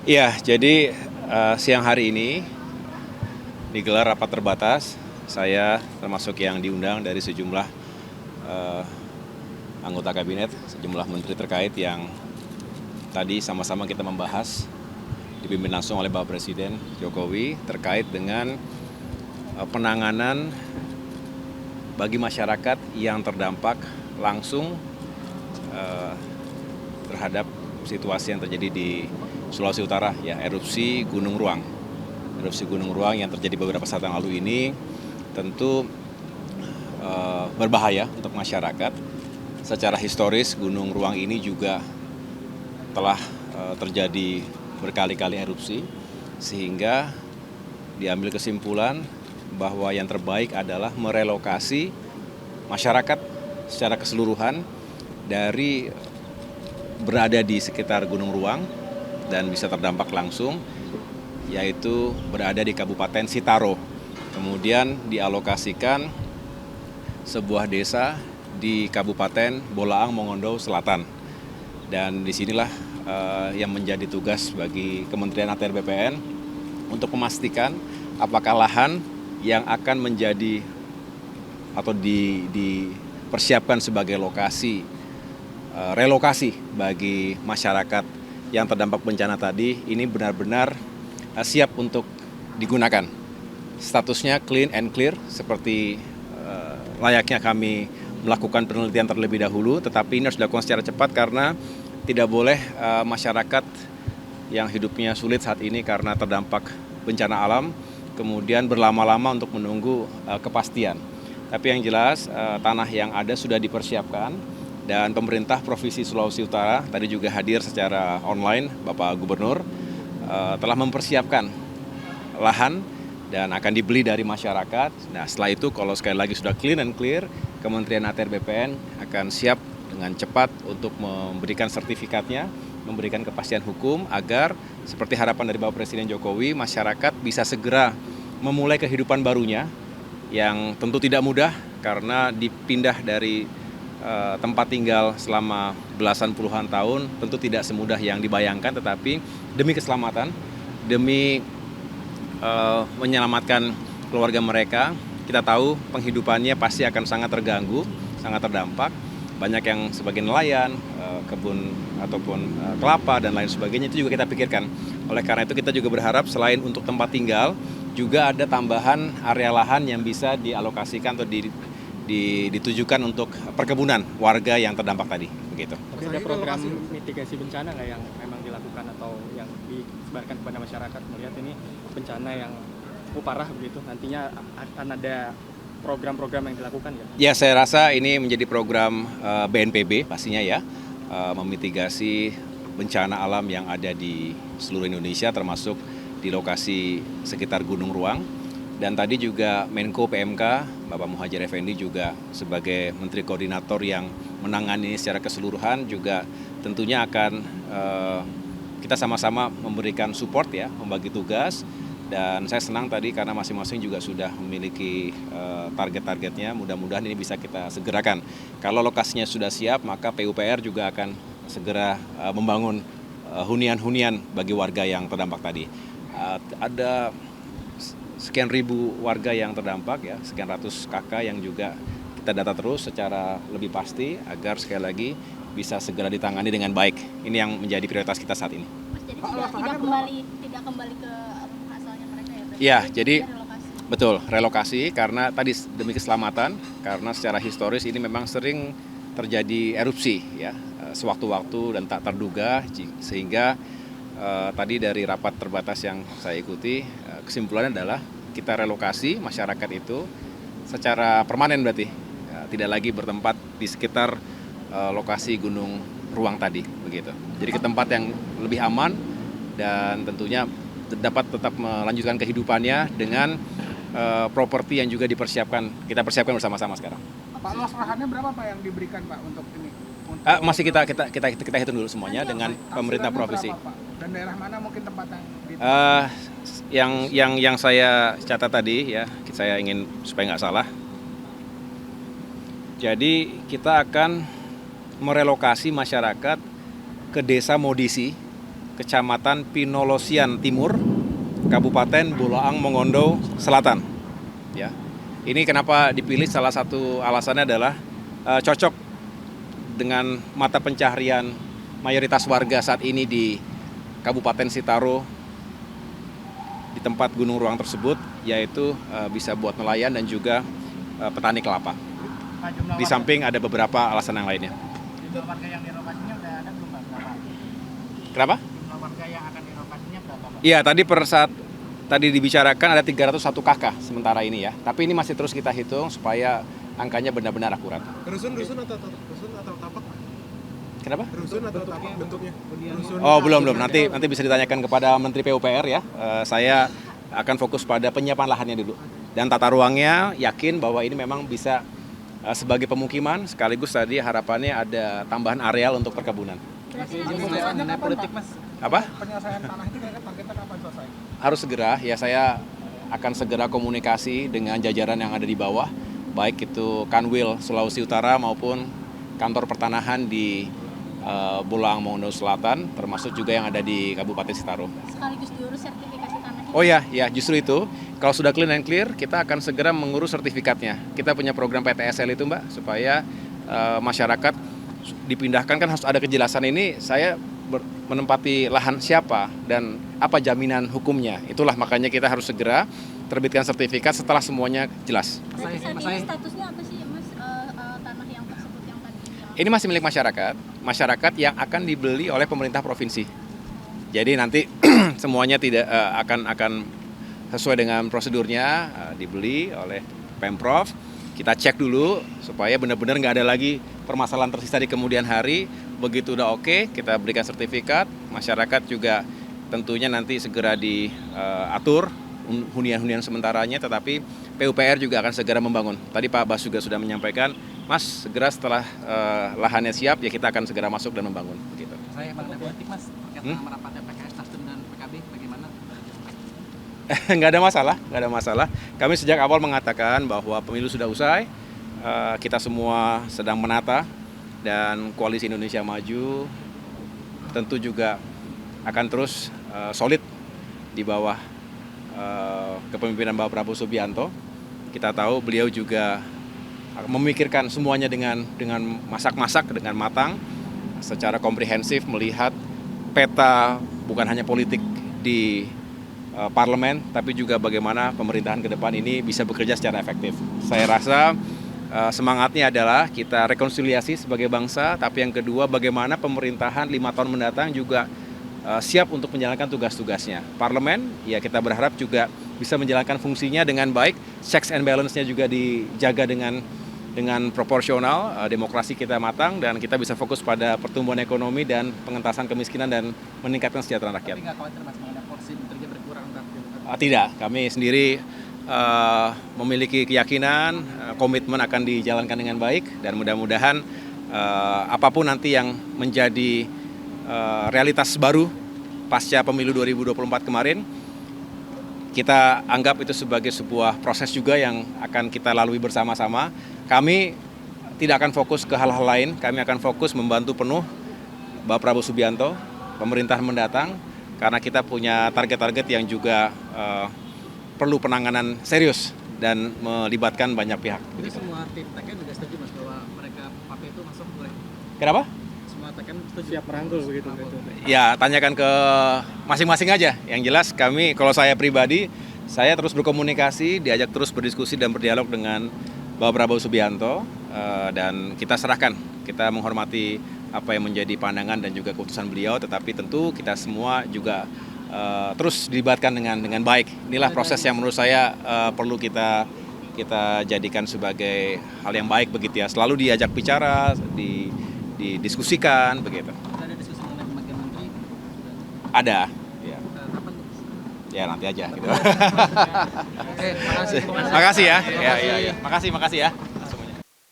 Iya, jadi siang hari ini digelar rapat terbatas. Saya termasuk yang diundang dari sejumlah eh, anggota kabinet, sejumlah menteri terkait yang tadi sama-sama kita membahas, dipimpin langsung oleh Bapak Presiden Jokowi terkait dengan penanganan bagi masyarakat yang terdampak langsung eh, terhadap situasi yang terjadi di Sulawesi Utara, ya, erupsi Gunung Ruang. Erupsi Gunung Ruang yang terjadi beberapa saat yang lalu ini tentu berbahaya untuk masyarakat. Secara historis Gunung Ruang ini juga telah terjadi berkali-kali erupsi, sehingga diambil kesimpulan bahwa yang terbaik adalah merelokasi masyarakat secara keseluruhan dari berada di sekitar Gunung Ruang dan bisa terdampak langsung, yaitu berada di Kabupaten Sitaro. Kemudian dialokasikan sebuah desa di Kabupaten Bolaang Mongondo Selatan. Dan disinilah yang menjadi tugas bagi Kementerian ATR BPN untuk memastikan apakah lahan yang akan menjadi atau dipersiapkan sebagai lokasi relokasi bagi masyarakat yang terdampak bencana tadi ini benar-benar siap untuk digunakan. Statusnya clean and clear seperti layaknya kami melakukan penelitian terlebih dahulu, tetapi ini harus dilakukan secara cepat karena tidak boleh masyarakat yang hidupnya sulit saat ini karena terdampak bencana alam kemudian berlama-lama untuk menunggu kepastian. Tapi yang jelas tanah yang ada sudah dipersiapkan dan pemerintah Provinsi Sulawesi Utara tadi juga hadir secara online, Bapak Gubernur telah mempersiapkan lahan dan akan dibeli dari masyarakat. Nah, setelah itu kalau sekali lagi sudah clean and clear, Kementerian ATR BPN akan siap dengan cepat untuk memberikan sertifikatnya, memberikan kepastian hukum agar seperti harapan dari Bapak Presiden Jokowi, masyarakat bisa segera memulai kehidupan barunya yang tentu tidak mudah karena dipindah dari tempat tinggal selama belasan puluhan tahun tentu tidak semudah yang dibayangkan, tetapi demi keselamatan, demi menyelamatkan keluarga mereka, kita tahu penghidupannya pasti akan sangat terganggu, sangat terdampak. Banyak yang sebagai nelayan, kebun ataupun kelapa dan lain sebagainya itu juga kita pikirkan. Oleh karena itu kita juga berharap selain untuk tempat tinggal, juga ada tambahan area lahan yang bisa dialokasikan atau ditujukan untuk perkebunan warga yang terdampak tadi. Begitu. Tapi ada program mitigasi bencana nggak yang memang dilakukan atau yang disebarkan kepada masyarakat melihat ini bencana yang parah begitu, nantinya akan ada program-program yang dilakukan ya? Ya, saya rasa ini menjadi program BNPB pastinya ya, memitigasi bencana alam yang ada di seluruh Indonesia termasuk di lokasi sekitar Gunung Ruang. Dan tadi juga Menko PMK, Bapak Muhadjir Effendi juga sebagai Menteri Koordinator yang menangani secara keseluruhan juga tentunya akan kita sama-sama memberikan support ya, membagi tugas. Dan saya senang tadi karena masing-masing juga sudah memiliki target-targetnya, mudah-mudahan ini bisa kita segerakan. Kalau lokasinya sudah siap, maka PUPR juga akan segera membangun hunian-hunian bagi warga yang terdampak tadi. Ada sekian ribu warga yang terdampak ya, sekian ratus kakak yang juga kita data terus secara lebih pasti agar sekali lagi bisa segera ditangani dengan baik. Ini yang menjadi prioritas kita saat ini. Mas, jadi tidak kembali ke asalnya mereka ya? Ya, jadi betul relokasi karena tadi demi keselamatan, karena secara historis ini memang sering terjadi erupsi ya sewaktu-waktu dan tak terduga, sehingga tadi dari rapat terbatas yang saya ikuti kesimpulannya adalah kita relokasi masyarakat itu secara permanen berarti tidak lagi bertempat di sekitar lokasi Gunung Ruang tadi begitu. Jadi ke tempat yang lebih aman dan tentunya dapat tetap melanjutkan kehidupannya dengan properti yang juga kita persiapkan bersama-sama sekarang. Pak, luas lahannya berapa Pak yang diberikan Pak untuk ini? Masih kita hitung dulu semuanya dengan pemerintah provinsi. Berapa, Pak? Dan daerah mana mungkin tempat Yang saya catat tadi ya, saya ingin supaya nggak salah. Jadi kita akan merelokasi masyarakat ke desa Modisi Kecamatan Pinolosian Timur, Kabupaten Bolaang Mongondo Selatan. Ya, ini kenapa dipilih? Salah satu alasannya adalah cocok dengan mata pencaharian mayoritas warga saat ini di Kabupaten Sitaro, di tempat Gunung Ruang tersebut, yaitu bisa buat nelayan dan juga petani kelapa. Pak, jumlah Di samping ada beberapa alasan yang lainnya. jumlah warga yang direlokasinya udah ada belum Pak? Berapa? Kenapa? Jumlah warga yang akan direlokasinya berapa Pak? Iya, tadi dibicarakan ada 301 kakak sementara ini ya. Tapi ini masih terus kita hitung supaya angkanya benar-benar akurat. Rusun atau tapak? Kenapa? Rusun atau tapak bentuknya? Rusun. Oh, belum. Nanti bisa ditanyakan kepada Menteri PUPR ya. Saya akan fokus pada penyiapan lahannya dulu. Dan tata ruangnya yakin bahwa ini memang bisa sebagai pemukiman, sekaligus tadi harapannya ada tambahan areal untuk perkebunan. Penyelesaiannya politik Mas? Apa? Penyelesaian tanah itu kira-kira targetnya kapan selesai? Harus segera, ya saya akan segera komunikasi dengan jajaran yang ada di bawah, baik itu Kanwil Sulawesi Utara maupun kantor pertanahan di Bolaang Mongondo Selatan, termasuk juga yang ada di Kabupaten Sitaro. Sekaligus diurus sertifikasi tanahnya. Oh ya, justru itu. Kalau sudah clean and clear, kita akan segera mengurus sertifikatnya. Kita punya program PTSL itu, Mbak, supaya masyarakat dipindahkan, kan harus ada kejelasan ini. Saya menempati lahan siapa dan apa jaminan hukumnya. Itulah makanya kita harus segera terbitkan sertifikat setelah semuanya jelas. Berarti saat ini statusnya apa sih Mas, tanah yang tersebut yang tadi? Ini masih milik masyarakat yang akan dibeli oleh pemerintah provinsi. Jadi nanti semuanya tidak akan sesuai dengan prosedurnya, dibeli oleh Pemprov. Kita cek dulu supaya benar-benar nggak ada lagi permasalahan tersisa di kemudian hari. Begitu udah oke, kita berikan sertifikat. Masyarakat juga tentunya nanti segera diatur hunian-hunian sementaranya, tetapi PUPR juga akan segera membangun. Tadi Pak Bas juga sudah menyampaikan, Mas, segera setelah lahannya siap, ya kita akan segera masuk dan membangun. Begitu. Saya partai politik Mas, terkait merapatnya PKS, Nasdem dan PKB, bagaimana? Nggak ada masalah. Kami sejak awal mengatakan bahwa pemilu sudah usai, kita semua sedang menata, dan Koalisi Indonesia Maju tentu juga akan terus solid di bawah kepemimpinan Bapak Prabowo Subianto. Kita tahu beliau juga memikirkan semuanya dengan masak-masak, dengan matang, secara komprehensif melihat peta bukan hanya politik di parlemen, tapi juga bagaimana pemerintahan ke depan ini bisa bekerja secara efektif. Saya rasa semangatnya adalah kita rekonsiliasi sebagai bangsa, tapi yang kedua bagaimana pemerintahan 5 tahun mendatang juga siap untuk menjalankan tugas-tugasnya. Parlemen, ya kita berharap juga bisa menjalankan fungsinya dengan baik, checks and balance-nya juga dijaga dengan proporsional, demokrasi kita matang, dan kita bisa fokus pada pertumbuhan ekonomi dan pengentasan kemiskinan dan meningkatkan kesejahteraan rakyat. Tapi nggak khawatir Mas mengenai porsi menterinya berkurang? Tidak, kami sendiri memiliki keyakinan, komitmen akan dijalankan dengan baik, dan mudah-mudahan apapun nanti yang menjadi realitas baru pasca pemilu 2024 kemarin, kita anggap itu sebagai sebuah proses juga yang akan kita lalui bersama-sama. Kami tidak akan fokus ke hal-hal lain, kami akan fokus membantu penuh Bapak Prabowo Subianto, pemerintahan mendatang, karena kita punya target-target yang juga perlu penanganan serius dan melibatkan banyak pihak. Jadi semua tim TKN juga setuju Mas bahwa mereka PP itu masuk boleh? Kenapa? Semua TKN setuju? Siap merangkul begitu. Ya, tanyakan ke masing-masing aja. Yang jelas kami, kalau saya pribadi, saya terus berkomunikasi, diajak terus berdiskusi dan berdialog dengan Bapak Prabowo Subianto, dan kita serahkan, kita menghormati apa yang menjadi pandangan dan juga keputusan beliau, tetapi tentu kita semua juga terus dilibatkan dengan baik. Inilah proses yang menurut saya perlu kita jadikan sebagai hal yang baik begitu ya. Selalu diajak bicara, didiskusikan begitu. Ada diskusi mengenai pembagian menteri? Ada. Ya. Kapan? Ya nanti aja gitu. Makasih. Makasih ya. Ya. Makasih ya.